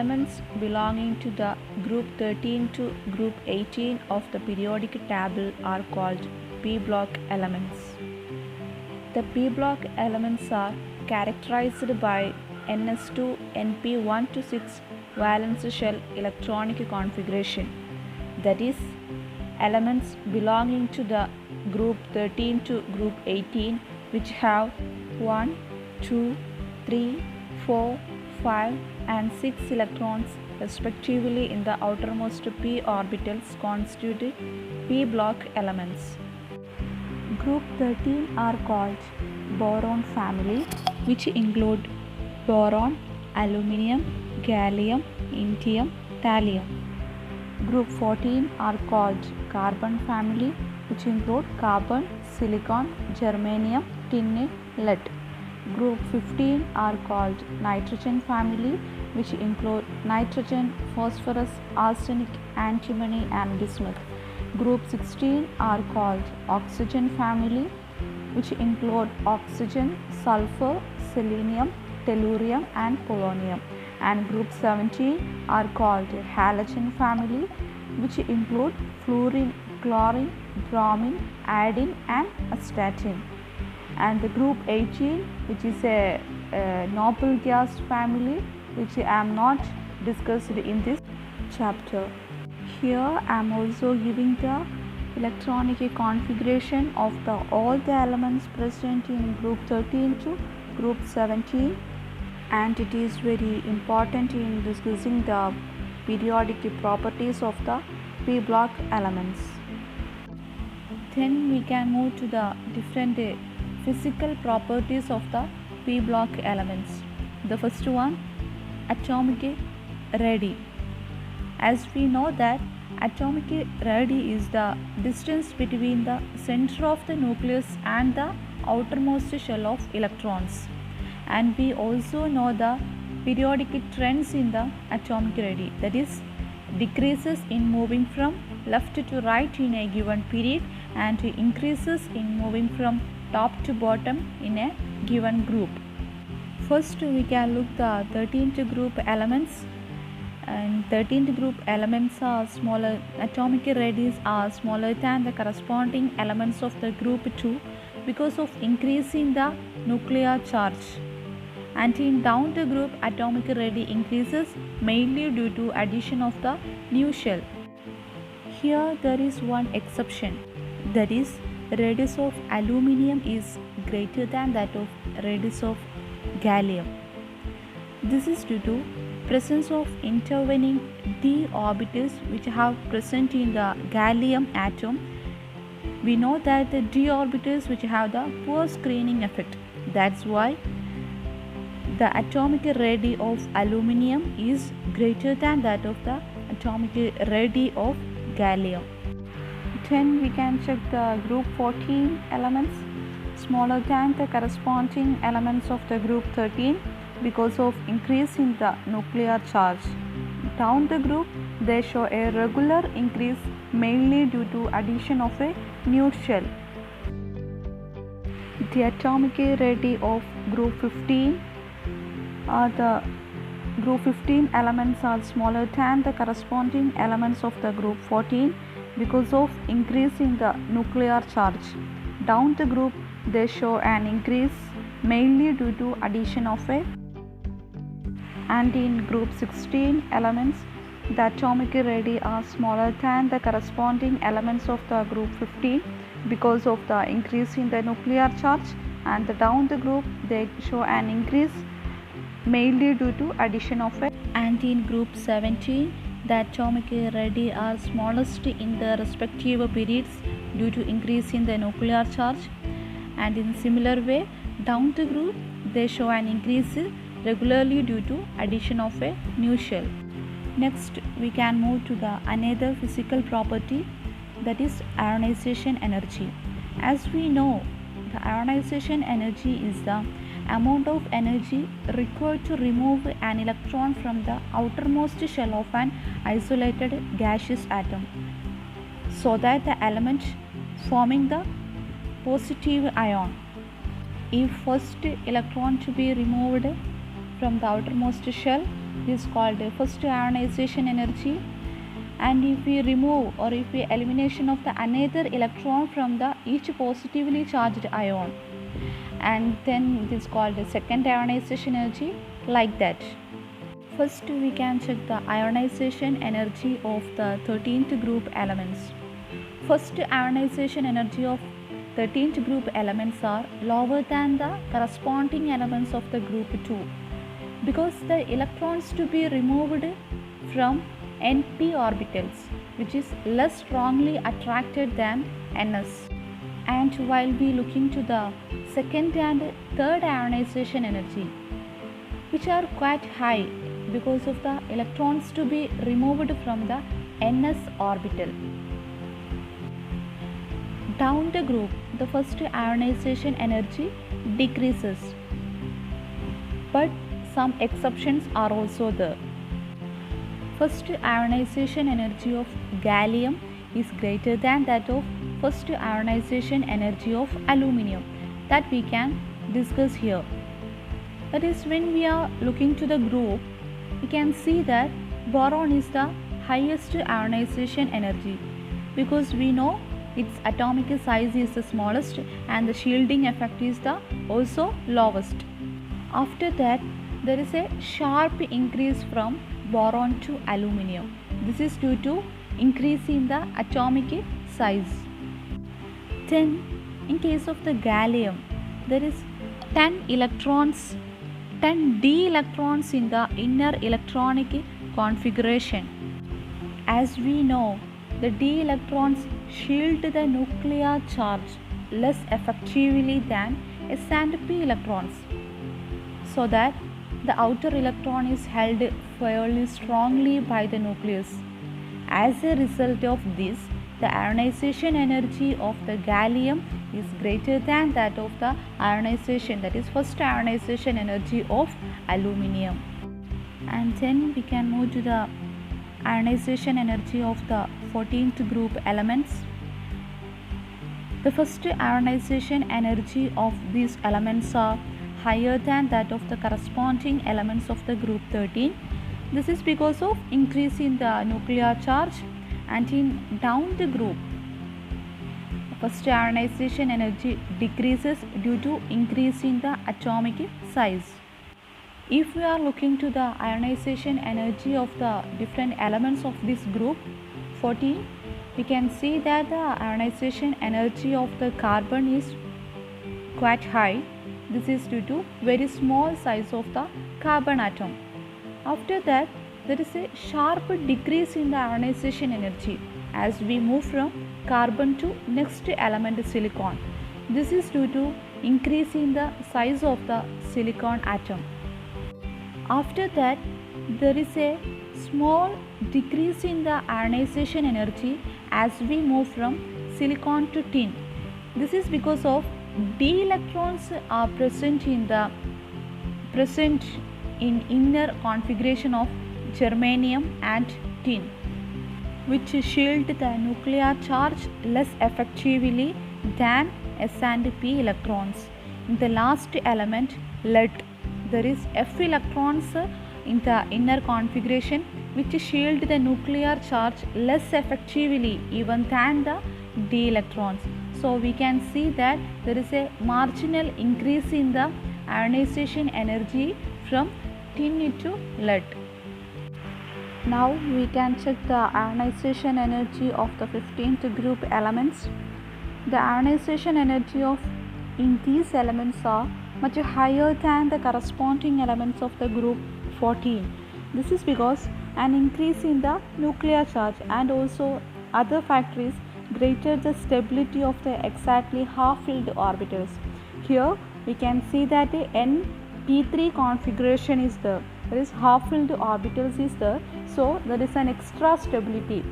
elements belonging to the group 13 to group 18 of the periodic table are called p block elements. The p block elements are characterized by ns2 np1 to 6 valence shell electronic configuration, that is, elements belonging to the group 13 to group 18 which have 1, 2, 3, 4, 5 and 6 electrons respectively in the outermost p orbitals constitute p block elements. Group 13 are called boron family, which include boron, aluminium, gallium, indium, thallium. Group 14 are called carbon family, which include carbon, silicon, germanium, tin, lead. Group 15 are called nitrogen family, which include nitrogen, phosphorus, arsenic, antimony and bismuth. Group 16 are called oxygen family, which include oxygen, sulfur, selenium, tellurium and polonium. And group 17 are called halogen family, which include fluorine, chlorine, bromine, iodine and astatine. And the group 18, which is a noble gas family, which I am not discussed in this chapter. Here I am also giving the electronic configuration of all the elements present in group 13 to group 17, and it is very important in discussing the periodic properties of the p block elements. Then we can move to the different physical properties of the p block elements. The first one, atomic radii. As we know that atomic radii is the distance between the center of the nucleus and the outermost shell of electrons, and we also know the periodic trends in the atomic radii, that is, decreases in moving from left to right in a given period and increases in moving from top to bottom in a given group. First we can look the 13th group elements, and 13th group elements are smaller, atomic radii are smaller than the corresponding elements of the group 2 because of increase in the nuclear charge. And in down the group, atomic radii increases mainly due to addition of the new shell. Here there is one exception, that is, radius of aluminium is greater than that of radius of gallium. This is due to presence of intervening d orbitals which have present in the gallium atom. We know that the d orbitals which have the poor screening effect. That's why the atomic radii of aluminium is greater than that of the atomic radii of gallium. Then we can check the group 14 elements, smaller than the corresponding elements of the group 13 because of increase in the nuclear charge. Down the group, they show a regular increase mainly due to addition of a new shell. The atomic radii of group 15 the group 15 elements are smaller than the corresponding elements of the group 14 because of increase in the nuclear charge. Down the group, they show an increase mainly due to addition of a. And in group 16 elements, the atomic radii are smaller than the corresponding elements of the group 15 because of the increase in the nuclear charge, and down the group they show an increase mainly due to addition of a. And in group 17, the atomic radii are smallest in the respective periods due to increase in the nuclear charge, and in similar way down the group they show an increase regularly due to addition of a new shell. Next we can move to the another physical property, that is ionization energy. As we know, the ionization energy is the amount of energy required to remove an electron from the outermost shell of an isolated gaseous atom so that the element forming the positive ion. If first electron to be removed from the outermost shell, this is called first ionization energy. And if we remove or if we elimination of the another electron from the each positively charged ion, and then this is called second ionization energy, like that. First we can check the ionization energy of the 13th group elements. First ionization energy of 13th group elements are lower than the corresponding elements of the group 2, because the electrons to be removed from NP orbitals, which is less strongly attracted than NS. And while we look into the second and third ionization energy, which are quite high because of the electrons to be removed from the NS orbital. Down the group, the first ionization energy decreases, but some exceptions are also there. First ionization energy of gallium is greater than that of first ionization energy of aluminium, that we can discuss here. That is, when we are looking to the group, we can see that boron is the highest ionization energy, because we know its atomic size is the smallest and the shielding effect is the also lowest. After that, there is a sharp increase from boron to aluminium. This is due to increase in the atomic size. Then, in case of the gallium, there is 10 d electrons in the inner electronic configuration. As we know, the d electrons shield the nuclear charge less effectively than s and p electrons, so that the outer electron is held fairly strongly by the nucleus. As a result of this, the ionization energy of the gallium is greater than that of the ionization, that is first ionization energy of aluminium. And then we can move to the ionization energy of the 14th group elements. The first ionization energy of these elements are higher than that of the corresponding elements of the group 13. This is because of increase in the nuclear charge, and in down the group, first ionization energy decreases due to increase in the atomic size. If we are looking to the ionization energy of the different elements of this group 14, we can see that the ionization energy of the carbon is quite high. This is due to very small size of the carbon atom. After that, there is a sharp decrease in the ionization energy as we move from carbon to next element silicon. This is due to increase in the size of the silicon atom. After that, there is a small decrease in the ionization energy as we move from silicon to tin. This is because of d electrons are present in inner configuration of germanium and tin, which shield the nuclear charge less effectively than s and p electrons. In the last element, lead, there is f electrons in the inner configuration which shield the nuclear charge less effectively even than the d electrons. So we can see that there is a marginal increase in the ionization energy from tin to lead. Now we can check the ionization energy of the 15th group elements. The ionization energy of in these elements are much higher than the corresponding elements of the group 14. This is because an increase in the nuclear charge and also other factors greater the stability of the exactly half-filled orbitals. Here we can see that the np3 configuration is there. There is half-filled orbitals is there, so there is an extra stability.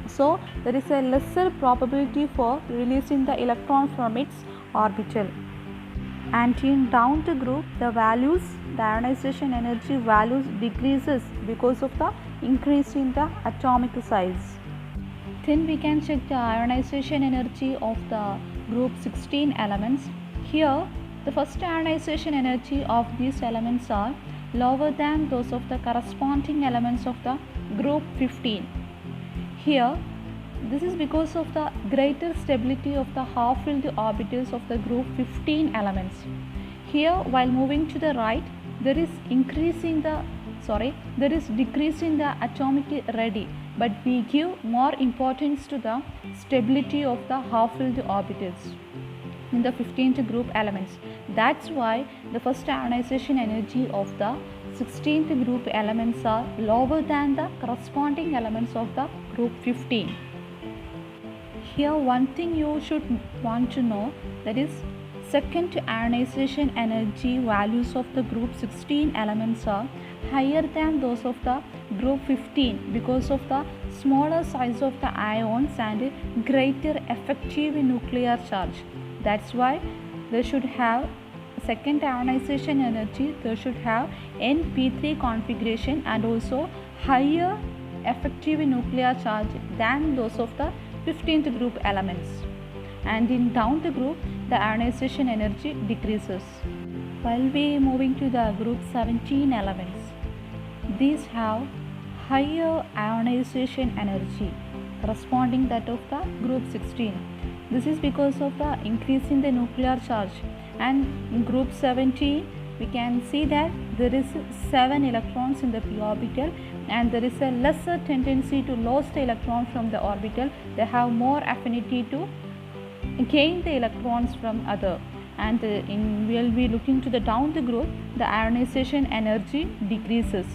So there is a lesser probability for releasing the electron from its orbital. And in down the group, the ionization energy values decreases because of the increase in the atomic size. Then we can check the ionization energy of the group 16 elements. Here, the first ionization energy of these elements are lower than those of the corresponding elements of the group 15. Here, this is because of the greater stability of the half-filled orbitals of the group 15 elements. Here, while moving to the right, there is decrease in the atomic radii, but we give more importance to the stability of the half-filled orbitals in the 15th group elements. That's why the first ionization energy of the 16th group elements are lower than the corresponding elements of the group 15. Here one thing you should want to know, that is second ionization energy values of the group 16 elements are higher than those of the group 15 because of the smaller size of the ions and greater effective nuclear charge. That's why they should have second ionization energy, they should have NP3 configuration and also higher effective nuclear charge than those of the 15th group elements. And in down the group, the ionization energy decreases. While we moving to the group 17 elements, these have higher ionization energy corresponding that of the group 16. This is because of the increase in the nuclear charge, and in group 17 we can see that there is 7 electrons in the p orbital and there is a lesser tendency to lose the electron from the orbital. They have more affinity to gain the electrons from other, and we'll be looking to the down the group, the ionization energy decreases.